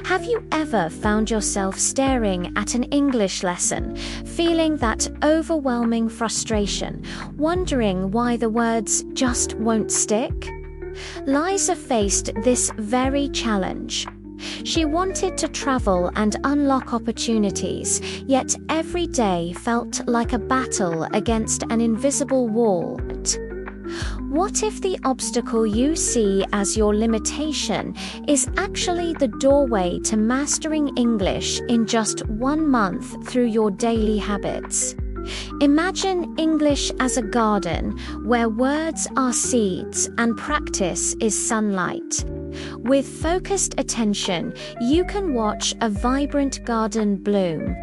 Have you ever found yourself staring at an English lesson, feeling that overwhelming frustration, wondering why the words just won't stick? Liza faced this very challenge. She wanted to travel and unlock opportunities, yet every day felt like a battle against an invisible wall. What if the obstacle you see as your limitation is actually the doorway to mastering English in just 1 month through your daily habits? Imagine English as a garden where words are seeds and practice is sunlight. With focused attention, you can watch a vibrant garden bloom.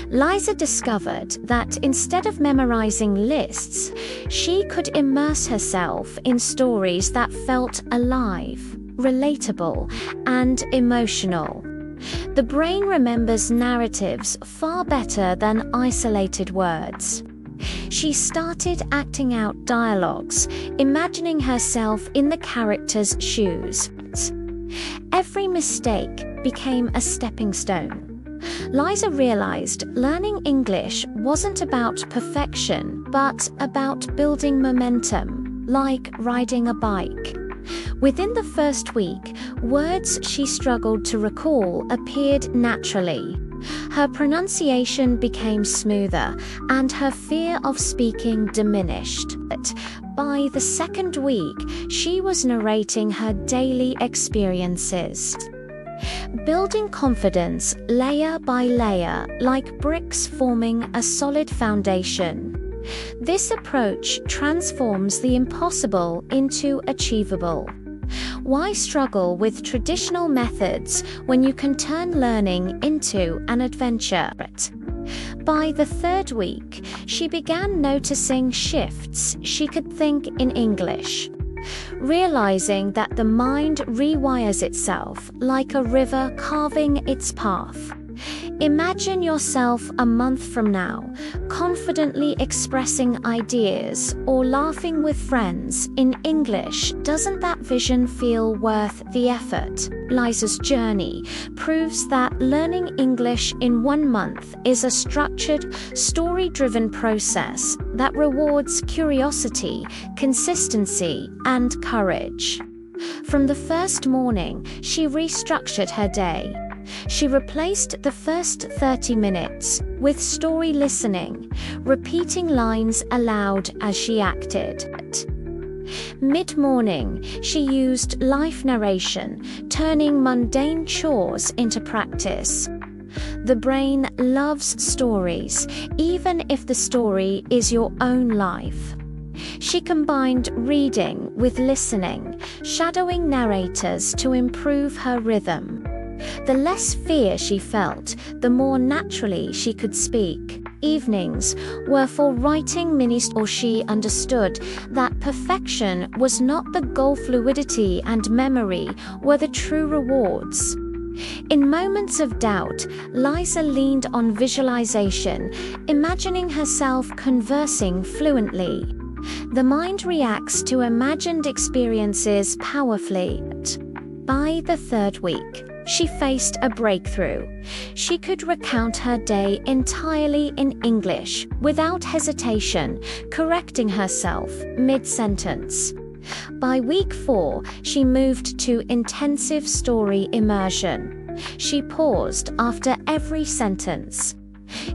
Liza discovered that instead of memorizing lists, she could immerse herself in stories that felt alive, relatable, and emotional. The brain remembers narratives far better than isolated words. She started acting out dialogues, imagining herself in the character's shoes. Every mistake became a stepping stone. Liza realized learning English wasn't about perfection, but about building momentum, like riding a bike. Within the first week, words she struggled to recall appeared naturally. Her pronunciation became smoother, and her fear of speaking diminished. By the second week, she was narrating her daily experiences, building confidence layer by layer, like bricks forming a solid foundation. This approach transforms the impossible into achievable. Why struggle with traditional methods when you can turn learning into an adventure? By the third week, she began noticing shifts she could think in English, realizing that the mind rewires itself like a river carving its path. Imagine yourself a month from now, confidently expressing ideas or laughing with friends in English. Doesn't that vision feel worth the effort? Liza's journey proves that learning English in 1 month is a structured, story-driven process that rewards curiosity, consistency, and courage. From the first morning, she restructured her day. She replaced the first 30 minutes with story listening, repeating lines aloud as she acted. Mid-morning, she used life narration, turning mundane chores into practice. The brain loves stories, even if the story is your own life. She combined reading with listening, shadowing narrators to improve her rhythm. The less fear she felt, the more naturally she could speak. Evenings were for writing or she understood that perfection was not the goal. Fluidity and memory were the true rewards. In moments of doubt, Liza leaned on visualization, imagining herself conversing fluently. The mind reacts to imagined experiences powerfully. By the third week, she faced a breakthrough. She could recount her day entirely in English, without hesitation, correcting herself mid-sentence. By week 4, she moved to intensive story immersion. She paused after every sentence,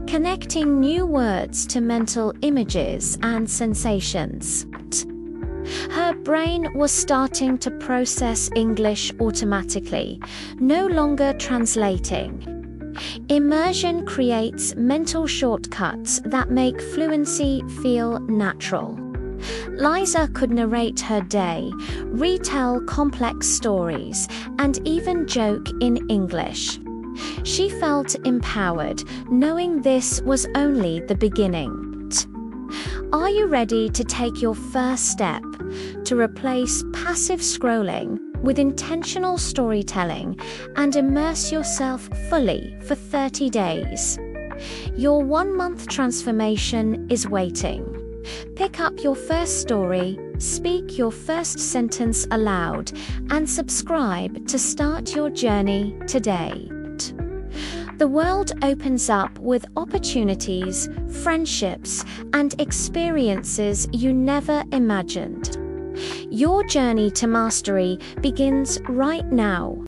connecting new words to mental images and sensations. Her brain was starting to process English automatically, no longer translating. Immersion creates mental shortcuts that make fluency feel natural. Liza could narrate her day, retell complex stories, and even joke in English. She felt empowered, knowing this was only the beginning. Are you ready to take your first step to replace passive scrolling with intentional storytelling and immerse yourself fully for 30 days? Your 1-month transformation is waiting. Pick up your first story, Speak your first sentence aloud and subscribe to start your journey today. The world opens up with opportunities, friendships, and experiences you never imagined. Your journey to mastery begins right now.